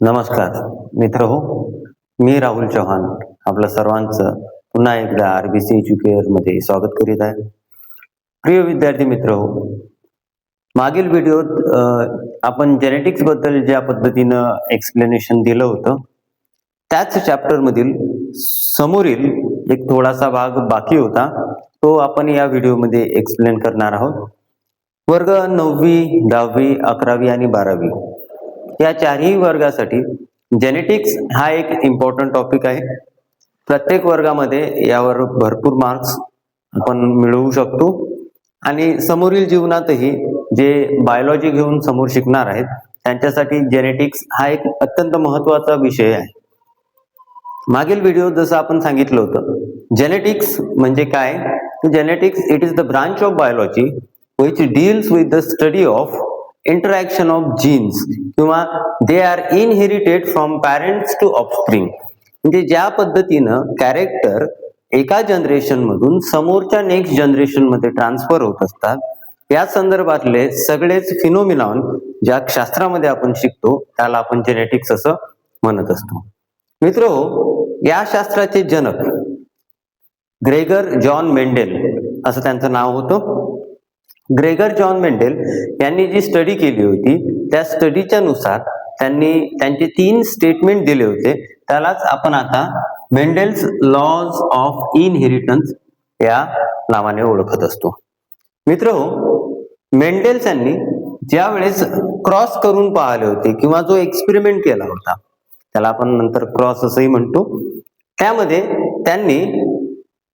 नमस्कार मित्र हो, मी राहुल चव्हाण आपलं सर्वांचं पुन्हा एकदा आरबीसी एज्युकेअर मध्ये स्वागत करीत आहे. प्रिय विद्यार्थी मित्र हो, मागील व्हिडिओत आपण जेनेटिक्स बद्दल ज्या पद्धतीनं एक्सप्लेनेशन दिलं होतं त्याच चॅप्टर मधील समोरील एक थोडासा भाग बाकी होता, तो आपण या व्हिडिओमध्ये एक्सप्लेन करणार आहोत. वर्ग 9वी, 10वी, 11वी आणि 12वी या चारही वर्गासाठी जेनेटिक्स हा एक इम्पॉर्टंट टॉपिक आहे. प्रत्येक वर्गामध्ये यावर भरपूर मार्क्स आपण मिळवू शकतो आणि समोरील जीवनातही जे बायोलॉजी घेऊन समोर शिकणार आहेत त्यांच्यासाठी जेनेटिक्स हा एक अत्यंत महत्त्वाचा विषय आहे. मागील व्हिडिओ जसं आपण सांगितलं होतं, जेनेटिक्स म्हणजे काय? Genetics it is the branch of biology which deals with the study of interaction of genes किंवा they are inherited from parents to offspring. म्हणजे ज्या पद्धतीनं कॅरेक्टर एका जनरेशन मधून समोरच्या नेक्स्ट जनरेशन मध्ये ट्रान्सफर होत असतात, या संदर्भातले सगळेच फिनोमिनॉन ज्या शास्त्रामध्ये आपण शिकतो त्याला आपण जेनेटिक्स असं म्हणत असतो. मित्रो, या शास्त्राचे जनक ग्रेगर जॉन मेंडेल असं त्यांचं नाव होतं. ग्रेगर जॉन मेंडेल यांनी जी स्टडी केली होती त्या स्टडीच्या नुसार त्यांनी त्यांचे 3 स्टेटमेंट दिले होते, त्यालाच आपण आता मेंडेल्स लॉज ऑफ इनहेरिटन्स या नावाने ओळखत असतो. मित्र, मेंडेल्स यांनी ज्या वेळेस क्रॉस करून पाहिले होते किंवा जो एक्सपेरिमेंट केला होता त्याला आपण नंतर क्रॉस असंही म्हणतो, त्यामध्ये त्यांनी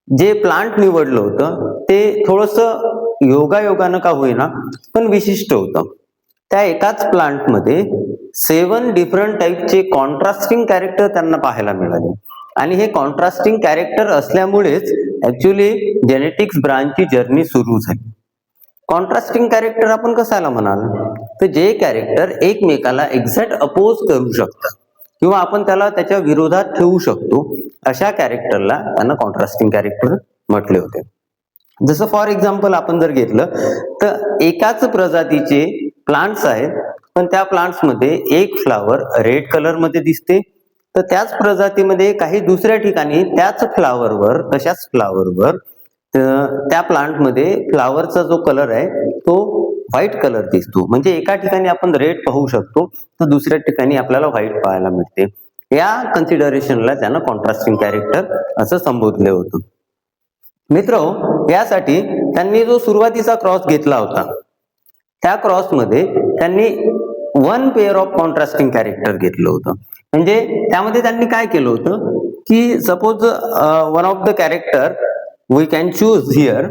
जे प्लांट निवडलं होतं ते थोडंसं योगायोगानं का होईना पण विशिष्ट होतं. त्या एकाच प्लांटमध्ये 7 डिफरंट टाईपचे कॉन्ट्रास्टिंग कॅरेक्टर त्यांना पाहायला मिळाले आणि हे कॉन्ट्रास्टिंग कॅरेक्टर असल्यामुळेच ऍक्च्युली जेनेटिक्स ब्रांचची जर्नी सुरू झाली. कॉन्ट्रास्टिंग कॅरेक्टर आपण कशाला म्हणाल, तर जे कॅरेक्टर एकमेकाला एक्झॅक्ट अपोज करू शकतात किंवा आपण त्याला त्याच्या विरोधात ठेवू शकतो, अशा कॅरेक्टरला त्यांना कॉन्ट्रास्टिंग कॅरेक्टर म्हटले होते. जसं फॉर एक्झाम्पल आपण जर घेतलं तर एकाच प्रजातीचे प्लांट्स आहेत, पण त्या प्लांट्स मध्ये एक फ्लावर रेड कलर मध्ये दिसते, तर त्याच प्रजातीमध्ये काही दुसऱ्या ठिकाणी त्याच फ्लावरवर तशाच फ्लावरवर त्या प्लांट मध्ये फ्लावरचा जो कलर आहे तो व्हाईट कलर दिसतो. म्हणजे एका ठिकाणी आपण रेड पाहू शकतो तर दुसऱ्या ठिकाणी आपल्याला व्हाईट पाहायला मिळते. या कन्सिडरेशनला त्यानं कॉन्ट्रास्टिंग कॅरेक्टर असं संबोधले होतं. मित्र, यासाठी त्यांनी जो सुरुवातीचा क्रॉस घेतला होता त्या क्रॉस मध्ये त्यांनी 1 पेअर ऑफ कॉन्ट्रास्टिंग कॅरेक्टर घेतलं होतं. म्हणजे त्यामध्ये त्यांनी काय केलं होतं की suppose one of the character we can choose here,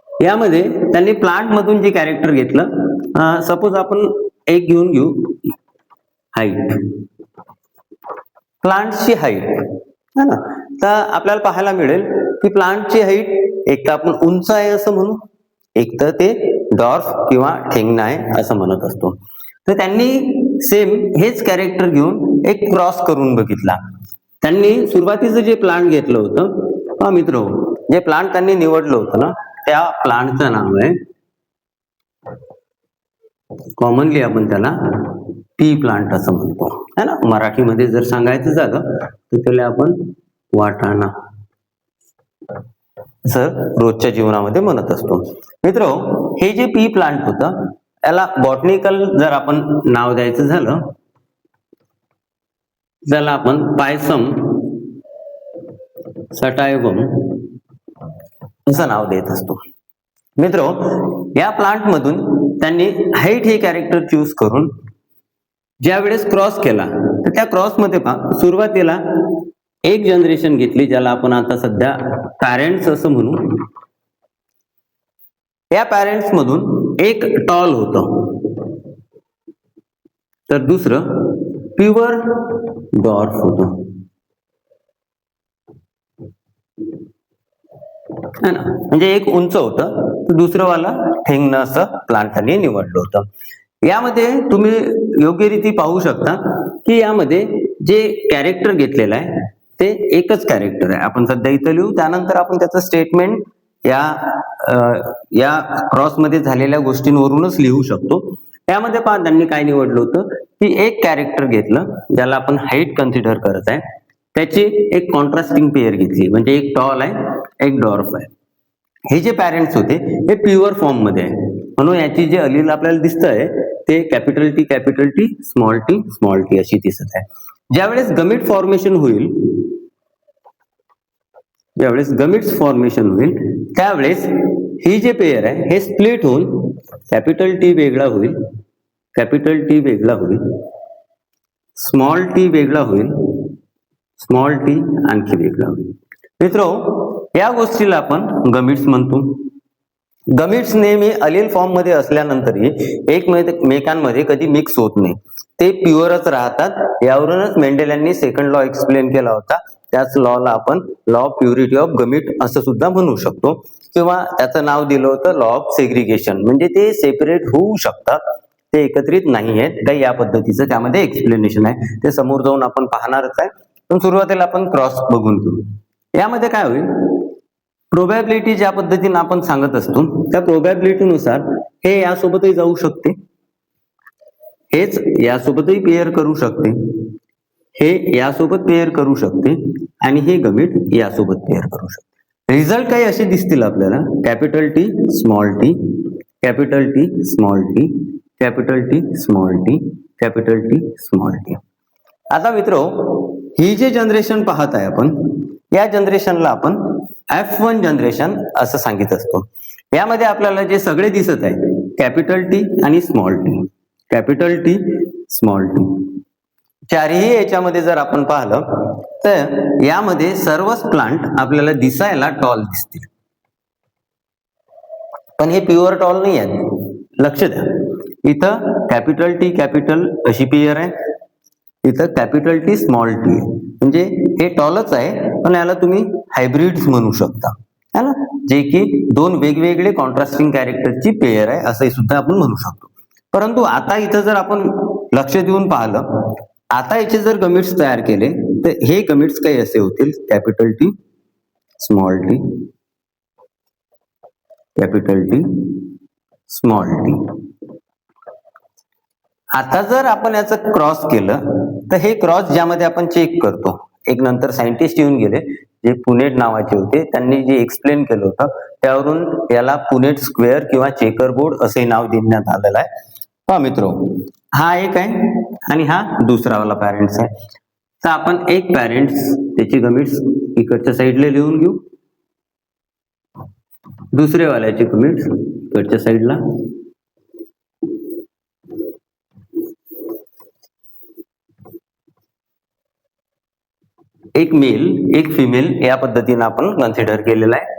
यामध्ये त्यांनी प्लांट मधून जे कॅरेक्टर घेतलं, सपोज आपण एक घेऊन घेऊ हाईट, प्लांटची हाईट है ना, तर आपल्याला पाहायला मिळेल की प्लांटची हाईट एक तर आपण उंच आहे असं म्हणू, एक तर ते डॉर्फ किंवा ठेंगणा आहे असं म्हणत असतो. तर त्यांनी सेम हेच कॅरेक्टर घेऊन एक क्रॉस करून बघितला. त्यांनी सुरुवातीचं जे प्लांट घेतलं होतं, मित्र, जे प्लांट त्यांनी निवडलं होतं ना त्या प्लांटचं नाव आहे, कॉमनली आपण त्याला टी प्लांट असं म्हणतो है ना. मराठीमध्ये जर सांगायचं झालं तर त्याला आपण वाटाणा असं रोजच्या जीवनामध्ये म्हणत असतो. मित्र, हे जे पी प्लांट होतं याला बॉटनिकल जर आपण नाव द्यायचं झालं त्याला आपण पायसम सटायवम असं नाव देत असतो. मित्र, या प्लांट मधून त्यांनी हाईट हे कॅरेक्टर चूज करून ज्या वेळेस क्रॉस केला तर त्या क्रॉस मध्ये सुरुवातीला एक जनरेशन घेतली ज्याला आपण आता सध्या पॅरेंट्स असं म्हणू. या पॅरेंट्स मधून एक टॉल होतं तर दुसरं प्युअर डॉर्फ होतं है ना. म्हणजे एक उंच होतं तर दुसरं वाला ठेंगणं असं प्लांटाने निवडलं होतं. यामध्ये तुम्ही योग्य रीती पाहू शकता की यामध्ये जे कॅरेक्टर घेतलेलं आहे ते एकच कॅरेक्टर आहे. आपण सध्या इथं लिहू, त्यानंतर आपण त्याचं स्टेटमेंट या क्रॉस मध्ये झालेल्या गोष्टींवरूनच लिहू शकतो. त्यामध्ये त्यांनी काय निवडलं होतं की एक कॅरेक्टर घेतलं ज्याला आपण हाईट कन्सिडर करत आहे, त्याची एक कॉन्ट्रास्टिंग पेअर घेतली, म्हणजे एक टॉल आहे एक डॉर्फ आहे. हे जे पॅरेंट्स होते हे प्युअर फॉर्म मध्ये आहे, म्हणून याची जे अलील आपल्याला दिसतंय ते कॅपिटल टी स्मॉल टी अशी दिसत आहे. ज्यावेळेस गमिट फॉर्मेशन होईल, ज्यावेळेस गमिट्स फॉर्मेशन होईल त्यावेळेस ही जे पेअर आहे हे स्प्लिट होऊन कॅपिटल टी वेगळा होईल, कॅपिटल टी वेगळा होईल, स्मॉल टी वेगळा होईल, स्मॉल टी आणखी वेगळा होईल. मित्रो, या गोष्टीला आपण गमिट्स म्हणतो. गमिट्स नेहमी अलील फॉर्म मध्ये असल्यानंतरही एकमेकांमध्ये कधी मिक्स होत नाही, ते प्युअरच राहतात. यावरूनच मेंडेल यांनी सेकंड लॉ एक्सप्लेन केला होता. त्याच लॉला आपण लॉ ऑफ प्युरिटी ऑफ गमिट असं सुद्धा म्हणू शकतो, किंवा त्याचं नाव दिलं होतं लॉ ऑफ सेग्रिगेशन. म्हणजे ते सेपरेट होऊ शकतात, ते एकत्रित नाही आहेत. काही या पद्धतीचं त्यामध्ये एक्सप्लेनेशन आहे, ते समोर जाऊन आपण पाहणारच आहे. पण सुरुवातीला आपण क्रॉस बघून घेऊ. यामध्ये काय होईल, प्रोबॅबिलिटी ज्या पद्धतीने आपण सांगत असतो त्या प्रोबॅबिलिटीनुसार हे यासोबतही जाऊ शकते, हेच यासोबतही पेअर करू शकते, हे यासोबत पेअर करू शकते, आणि हे गमिट यासोबत पेअर करू शकते. रिझल्ट काही असे दिसतील आपल्याला, capital T small T, capital T small T, capital T small T, capital T small T. आता मित्रो, ही जे जनरेशन पाहत आहे आपण, या जनरेशनला आपण F1 जनरेशन असं सांगित असतो. यामध्ये आपल्याला जे सगळे दिसत आहे कॅपिटल टी आणि small T, capital T small T, चारही याच्यामध्ये जर आपण पाहिलं तर यामध्ये सर्वच प्लांट आपल्याला दिसायला टॉल दिसतील, पण हे प्युअर टॉल नाही आहेत. लक्ष द्या, इथं कॅपिटल टी कॅपिटल अशी पेअर आहे, इथं कॅपिटल टी स्मॉल टी आहे, म्हणजे हे टॉलच आहे, पण याला तुम्ही हायब्रिड्स म्हणू शकता, है ना, जे की दोन वेगवेगळे कॉन्ट्रास्टिंग कॅरेक्टरची पेअर आहे असंही सुद्धा आपण म्हणू शकतो. परंतु आता इथं जर आपण लक्ष देऊन पाहिलं, आता याचे जर गमिट्स तयार केले तर हे गमिट्स काही असे होतील, capital T small T, capital T small T. आता जर आपण याचं क्रॉस केलं तर हे क्रॉस ज्यामध्ये आपण चेक करतो, एक नंतर सायंटिस्ट येऊन गेले जे पुनेट नावाचे होते, त्यांनी जे एक्सप्लेन केलं होतं त्यावरून याला पुनेट स्क्वेअर किंवा चेकर बोर्ड असे नाव देण्यात आलेलं आहे. पहा मित्रो, हा एक आहे आणि हा दुसरा वाला पॅरेंट्स आहे. तर आपण एक पॅरेंट्स त्याची गमिट्स इकडच्या साईडला लिहून घेऊ, दुसरे वाल्याचे गमिट्स इकडच्या साईडला. एक मेल एक फिमेल या पद्धतीने आपण कन्सिडर केलेला आहे.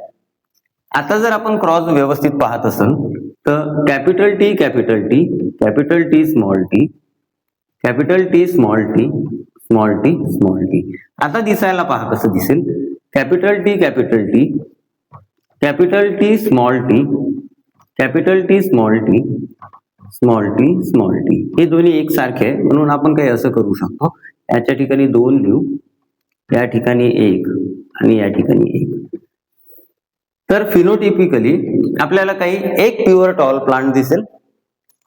आता जर आपण क्रॉस व्यवस्थित पाहत असेल तर capital T capital T, capital T small T, capital T small T, small T small T. आता दिसायला पहा कसं दिसेल, capital T capital T, capital T small T, capital T small T, small T small T. हे दोन्ही एकसारखे आहे, म्हणून आपण काही असं करू शकतो, याच्या ठिकाणी 2 लिहू, या ठिकाणी 1 आणि या ठिकाणी 1. तर फिनोटिपिकली आपल्याला काही एक प्युअर टॉल प्लांट दिसेल,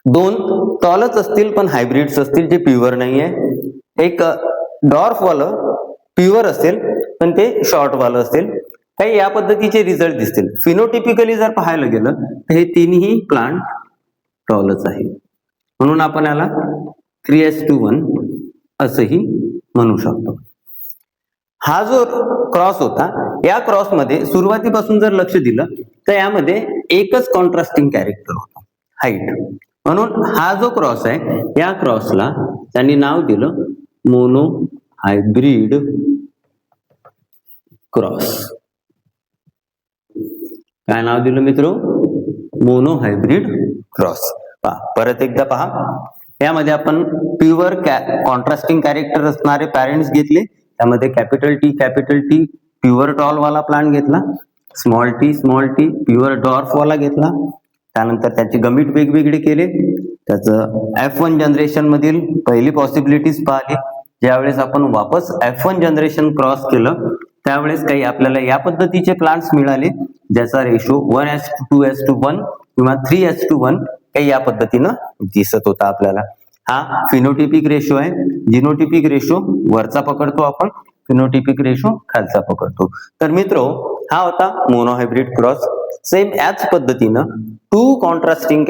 2 टॉलच असतील पण हायब्रिड्स असतील जे प्युअर नाहीये, एक डॉर्फ वालं प्युअर असेल पण ते शॉर्ट वालं असेल, काही या पद्धतीचे रिझल्ट दिसतील. फिनोटिपिकली जर पाहायला गेलं तर हे तिन्ही प्लांट टॉलच आहे, म्हणून आपण याला 3:1 असंही म्हणू शकतो. हा जो क्रॉस होता, या क्रॉस मध्ये सुरुवातीपासून जर लक्ष दिलं तर यामध्ये एकच कॉन्ट्रास्टिंग कॅरेक्टर होता, हाईट. म्हणून हा जो क्रॉस आहे या क्रॉसला त्यांनी नाव दिलं मोनो हायब्रिड क्रॉस. काय नाव दिलं मित्रो? Mono hybrid cross. परत एकदा पहा, यामध्ये आपण प्युअर कॉन्ट्रास्टिंग कॅरेक्टर असणारे पॅरेंट्स घेतले, त्यामध्ये कॅपिटल टी प्युअर टॉल वाला प्लांट घेतला, स्मॉल टी प्युअर डॉर्फ वाला घेतला, त्यानंतर त्याचे गमिट वेगवेगळे केले, त्याचं F1 जनरेशन मधील पहिली पॉसिबिलिटीज पाहिली. ज्यावेळेस आपण वापस F1 जनरेशन क्रॉस केलं त्यावेळेस काही आपल्याला या पद्धतीचे प्लांट्स मिळाले, ज्याचा रेशो 1:2:1 किंवा 3:1 काही या पद्धतीनं दिसत होता आपल्याला. हा फिनोटिपिक रेशो आहे. जिनोटिपिक रेशो वरचा पकडतो आपण, फिनोटिपिक रेशो खालचा पकडतो. तर मित्र हा होता मोनोहायब्रिड क्रॉस. सेम याच पद्धतीनं टू कॉन्ट्रास्टिंग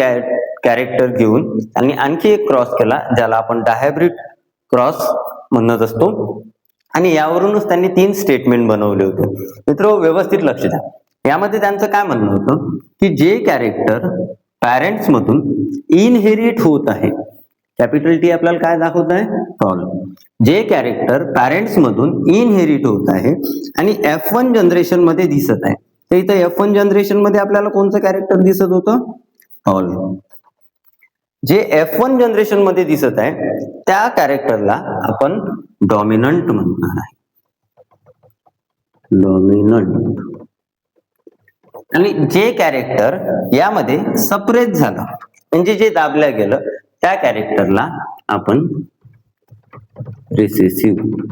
कॅरेक्टर घेऊन आणि आणखी एक क्रॉस केला ज्याला आपण डायहायब्रिड क्रॉस म्हणत असतो. आणि यावरूनच त्यांनी 3 स्टेटमेंट बनवले होते. मित्र व्यवस्थित लक्ष द्या. यामध्ये त्यांचं काय म्हणणं होतं की जे कॅरेक्टर पॅरेंट्स मधून इनहेरिट होत आहे, कॅपिटल टी आपल्याला काय दाखवत आहे, टॉल. जे कॅरेक्टर पॅरेंट्स मधून इनहेरिट होत आहे आणि F1 जनरेशन मध्ये दिसत आहे, तर इथं F1 जनरेशन मध्ये आपल्याला कोणतं कॅरेक्टर दिसत होतं, टॉल. जे F1 जनरेशन मध्ये दिसत आहे त्या कॅरेक्टरला आपण डॉमिनंट म्हणणार आहे, डॉमिनंट. आणि जे कॅरेक्टर यामध्ये सप्रेस झालं म्हणजे जे दाबल्या गेलं त्या कॅरेक्टरला आपण रिसेसिव्ह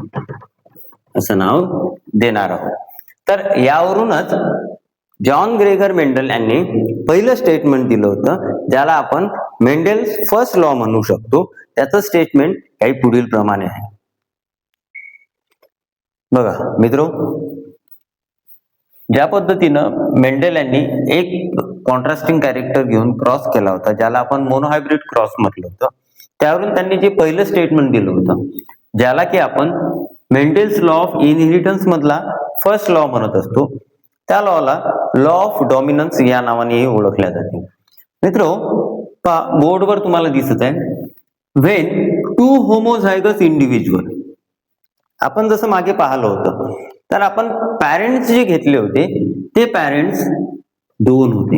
असं नाव देणार आहोत. तर यावरूनच जॉन ग्रेगर मेंडल यांनी पहिलं स्टेटमेंट दिलं होतं ज्याला आपण मेंडेल फर्स्ट लॉ म्हणू शकतो. त्याचं स्टेटमेंट काही पुढील प्रमाणे आहे. बघा मित्रो, ज्या पद्धतीनं मेंडेल यांनी एक कॉन्ट्रास्टिंग कॅरेक्टर घेऊन क्रॉस केला होता ज्याला आपण मोनोहायब्रिड क्रॉस म्हटलं होतं, त्यावरून त्यांनी जे पहिलं स्टेटमेंट दिलं होतं ज्याला की आपण मेंडेल्स लॉ ऑफ इनहेरिटन्स मधला फर्स्ट लॉ म्हणत असतो, त्या लॉला लॉ ऑफ डॉमिनन्स या नावानेही ओळखल्या जाते. मित्रो बोर्डवर तुम्हाला दिसत आहे, व्हेन टू होमोझायगस इंडिव्हिज्युअल, आपण जसं मागे पाहिलं होतं तर आपण पॅरेंट्स जे घेतले होते ते पॅरेंट्स 2 होते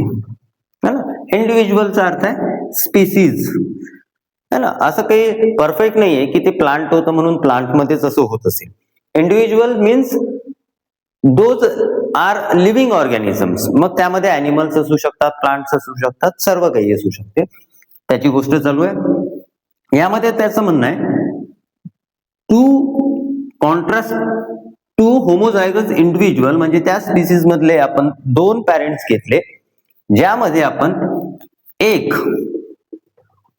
है ना. इंडिव्हिज्युअलचा अर्थ आहे स्पीसीज है ना. असं काही परफेक्ट नाहीये की ते प्लांट होतं म्हणून प्लांट मध्येच असं होत असेल. Individual means those are living organisms. मग त्यामध्ये अॅनिमल्स असू शकतात, प्लांट्स असू शकतात, सर्व काही असू शकते. त्याची गोष्ट चालू आहे. यामध्ये त्याचं म्हणणं आहे टू होमोझायगस इंडिव्हिज्युअल म्हणजे त्या स्पीसीज मधले आपण 2 पॅरेंट्स घेतले ज्यामध्ये आपण एक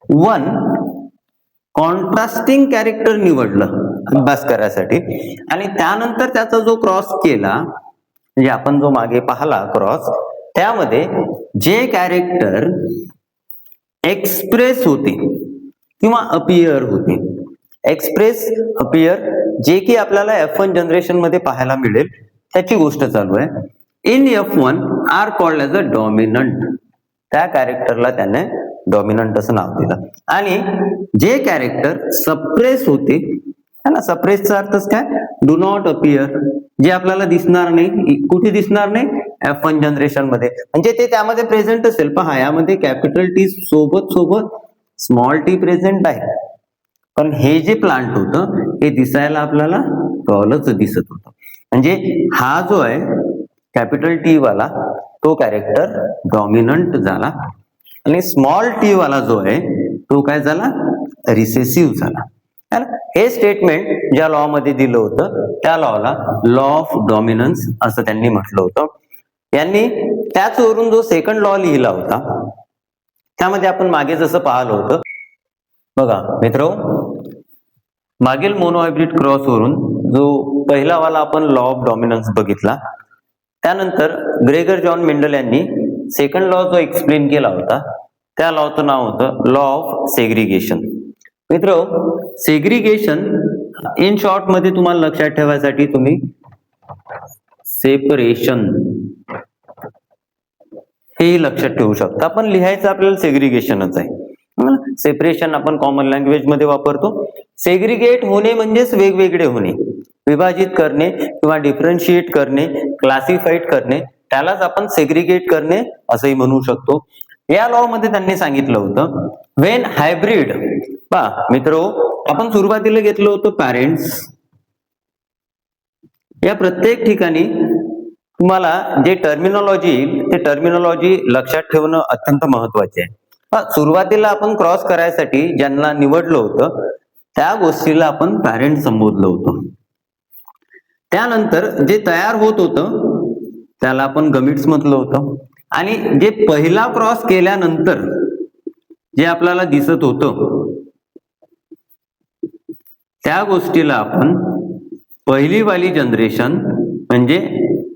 1 कॉन्ट्रास्टिंग कॅरेक्टर निवडलं अभ्यास करायसाठी आणि त्यानंतर त्याचा जो क्रॉस केला म्हणजे आपण जो मागे पाहिला क्रॉस, त्यामध्ये जे कॅरेक्टर एक्सप्रेस होते किंवा अपियर होते, एक्सप्रेस अपियर जे की आपल्याला F1 जनरेशन मध्ये पाहायला मिळेल त्याची गोष्ट चालू आहे. In F1 are called as a dominant. त्या कॅरेक्टरला त्याने डॉमिनंट असं नाव दिलं. आणि जे कॅरेक्टर सप्रेस होते है ना, सप्रेसचा अर्थच काय, डू नॉट अपियर, जे आपल्याला दिसणार नाही, कुठे दिसणार नाही, F1 जनरेशन मध्ये, म्हणजे ते त्यामध्ये प्रेझेंट असेल. पहा यामध्ये कॅपिटल टी सोबत सोबत स्मॉल टी प्रेझेंट आहे, पण हे जे प्लांट होतं हे दिसायला आपल्याला टॉलच दिसत होतं. म्हणजे हा जो आहे कॅपिटल टी वाला तो कॅरेक्टर डॉमिनंट झाला आणि स्मॉल टी वाला जो आहे तो काय झाला, रिसेसिव्ह झाला. हे स्टेटमेंट ज्या लॉ मध्ये दिलं होतं त्या लॉला लॉ ऑफ डॉमिनन्स असं त्यांनी म्हटलं होतं. यांनी त्याचवरून जो सेकंड लॉ लिहिला होता त्यामध्ये आपण मागे जसं पाहिलं होतं, बघा मित्रो, मागील मोनोहायब्रिड क्रॉस वरून जो पहिला वाला आपण लॉ ऑफ डॉमिनन्स बघितला, त्यानंतर ग्रेगर जॉन मेंडल यांनी सेकंड लॉ जो एक्सप्लेन केला होता त्या लॉचं नाव होतं लॉ ऑफ सेग्रिगेशन. मित्र, सेग्रिगेशन इन शॉर्ट मध्ये तुम्हाला लक्षात ठेवायसाठी तुम्ही सेपरेशन हे लक्षात ठेवू शकता. पण लिहायचं आपल्याला सेग्रिगेशनच आहे. सेपरेशन आपण कॉमन लँग्वेज मध्ये वापरतो. सेग्रिगेट होणे म्हणजेच वेगवेगळे होणे, विभाजित करणे किंवा डिफरन्शिएट करणे, क्लासिफाईड करणे, त्यालाच आपण सेग्रिगेट करणे असंही म्हणू शकतो. या लॉ मध्ये त्यांनी सांगितलं होतं व्हेन हायब्रिड, पहा मित्रो, आपण सुरुवातीला घेतलं होतं पॅरेंट्स. या प्रत्येक ठिकाणी तुम्हाला जे टर्मिनॉलॉजी येईल ते टर्मिनॉलॉजी लक्षात ठेवणं अत्यंत महत्वाचे आहे. सुरुवातीला आपण क्रॉस करायसाठी ज्यांना निवडलं होतं त्या गोष्टीला आपण पॅरेंट संबोधलं होतं. त्यानंतर जे तयार होत होतं त्याला आपण गमिट्स म्हटलं होतं. आणि जे पहिला क्रॉस केल्यानंतर जे आपल्याला दिसत होतं त्या गोष्टीला आपण पहिली वाली जनरेशन म्हणजे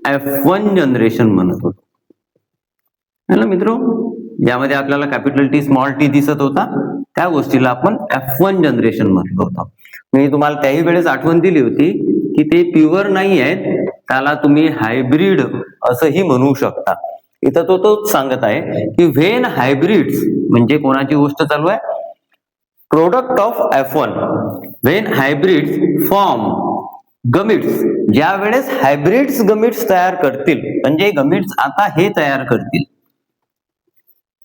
F1 जनरेशन म्हणत होतो. है ना मित्रो, यामध्ये आपल्याला कॅपिटल टी स्मॉल टी दिसत होता, त्या गोष्टीला आपण F1 जनरेशन म्हटलं होतं. मी तुम्हाला त्याही वेळेस आठवण दिली होती की ते प्युअर नाही आहेत, त्याला तुम्ही हायब्रिड असंही म्हणू शकता. इथं तो तोच सांगत आहे की व्हेन हायब्रिड्स म्हणजे कोणाची गोष्ट चालू आहे, product of F1 when hybrids form gametes, ज्या वेळेस हायब्रिड्स गमिट्स तयार करतील, म्हणजे गमिट्स आता हे तयार करतील,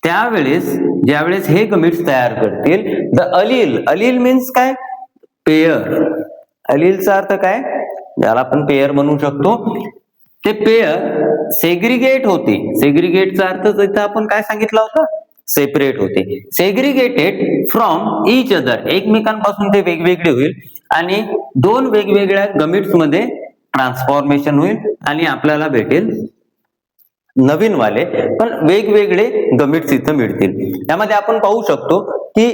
त्यावेळेस ज्यावेळेस हे गमिट्स तयार करतील, द अलील, अलील मीन्स काय, पेयर. अलीलचा अर्थ काय, ज्याला आपण पेयर म्हणू शकतो, ते पेयर सेग्रिगेट होते. सेग्रिगेटचा अर्थ इथं आपण काय सांगितला होता, सेपरेट होते. सेग्रिगेटेड फ्रॉम इच अदर, एकमेकांपासून ते वेगवेगळे होईल आणि दोन वेगवेगळ्या गमिट्स मध्ये ट्रान्सफॉर्मेशन होईल आणि आपल्याला भेटेल नवीन वाले पण वेगवेगळे गमिट्स इथं मिळतील. त्यामध्ये आपण पाहू शकतो की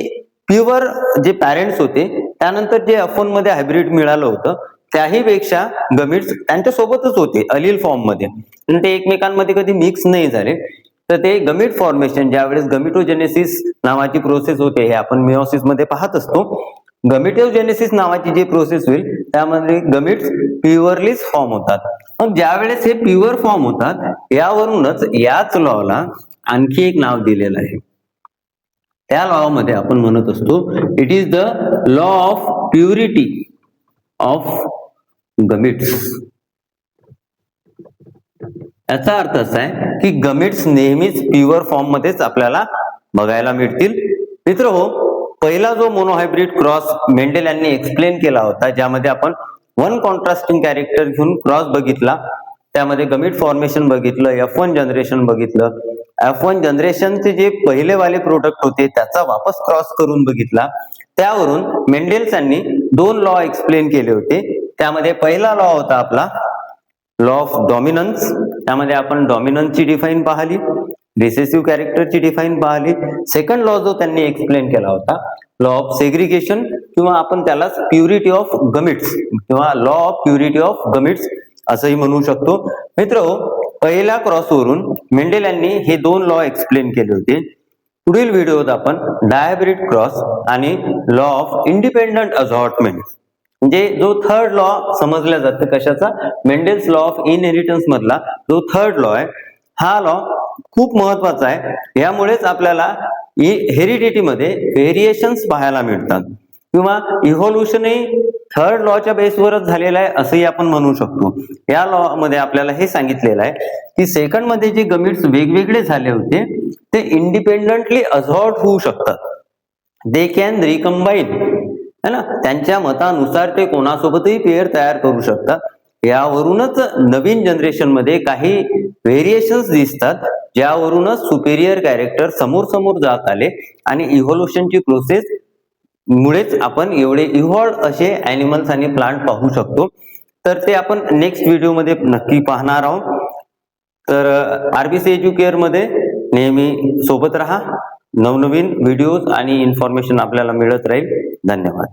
प्युअर जे पॅरेंट्स होते त्यानंतर जे F1 मध्ये हायब्रिड मिळालं होतं त्याही पेक्षा गमिट्स त्यांच्या सोबतच होते अलील फॉर्म मध्ये, पण ते एकमेकांमध्ये कधी मिक्स नाही झाले. तर ते गमिट फॉर्मेशन, ज्यावेळेस गमिटोजेनेसिस नावाची प्रोसेस होते, हे आपण मिओसिस मध्ये पाहत असतो. गमिटोजेनेसिस नावाची जी प्रोसेस होईल त्यामध्ये गमिट्स प्युअरलीच फॉर्म होतात. मग ज्यावेळेस हे प्युअर फॉर्म होतात, यावरूनच याच लॉला आणखी एक नाव दिलेलं आहे. त्या लॉ मध्ये आपण म्हणत असतो it is the law of purity of gametes. याचा अर्थ असा आहे की गमिट्स नेहमीच प्युअर फॉर्म मध्येच आपल्याला बघायला मिळतील. मित्रहो, पहिला जो मोनोहायब्रिड क्रॉस मेंडेल यांनी एक्सप्लेन केला होता, ज्यामध्ये आपण वन कॉन्ट्रास्टिंग कॅरेक्टर घेऊन क्रॉस बघितला, त्यामध्ये गमिट फॉर्मेशन बघितलं, F1 जनरेशन बघितलं. F1 जनरेशनचे जे पहिले वाले प्रोडक्ट होते त्याचा वापस क्रॉस करून बघितला. त्यावरून मेंडेल्स यांनी दोन लॉ एक्सप्लेन केले होते. त्यामध्ये पहिला लॉ होता आपला लॉ ऑफ डॉमिनन्स, त्यामध्ये आपण डॉमिनन्सची डिफाईन पाहिली, रिसेसिव्ह कॅरेक्टरची डिफाईन पाहिली. सेकंड लॉ जो त्यांनी एक्सप्लेन केला होता लॉ ऑफ सेग्रिगेशन किंवा आपण त्याला प्युरिटी ऑफ गमिट्स किंवा law of purity of gametes असंही म्हणू शकतो. मित्रहो, पहिल्या क्रॉसवरून मेंडेल यांनी हे दोन लॉ एक्सप्लेन केले होते. पुढील व्हिडिओत आपण डायब्रिड क्रॉस आणि लॉ ऑफ इंडिपेंडंट असॉर्टमेंट म्हणजे जो थर्ड लॉ समजला जातो कशाचा, मेंडेल्स लॉ ऑफ इनहेरिटन्स मधला जो थर्ड लॉ आहे, हा लॉ खूप महत्वाचा आहे. यामुळेच आपल्याला हेरिडिटी मध्ये व्हेरिएशन्स पाहायला मिळतात किंवा इव्होल्युशनही थर्ड लॉच्या बेसवरच झालेला आहे असंही आपण म्हणू शकतो. या लॉ मध्ये आपल्याला हे सांगितलेलं आहे की सेकंड मध्ये जे गमिट्स वेगवेगळे झाले होते ते इंडिपेंडंटली असॉर्ट होऊ शकतात, दे कॅन रिकंबाईन, है ना, त्यांच्या मतानुसार ते कोणासोबतही पेअर तयार करू शकतात. यावरूनच नवीन जनरेशन मध्ये काही व्हेरिएशन्स दिसतात, ज्यावरूनच सुपेरियर कॅरेक्टर समोर समोर जात आले आणि इव्होल्युशनची प्रोसेस मुळेच आपण एवढे इव्हॉल्व असे ॲनिमल्स आणि प्लांट पाहू शकतो. तर ते आपण नेक्स्ट व्हिडिओमध्ये नक्की पाहणार आहोत. तर RBC एज्युकेअर मध्ये नेहमी सोबत राहा. नवनवीन व्हिडिओज आणि इन्फॉर्मेशन आपल्याला मिळत राहील. धन्यवाद.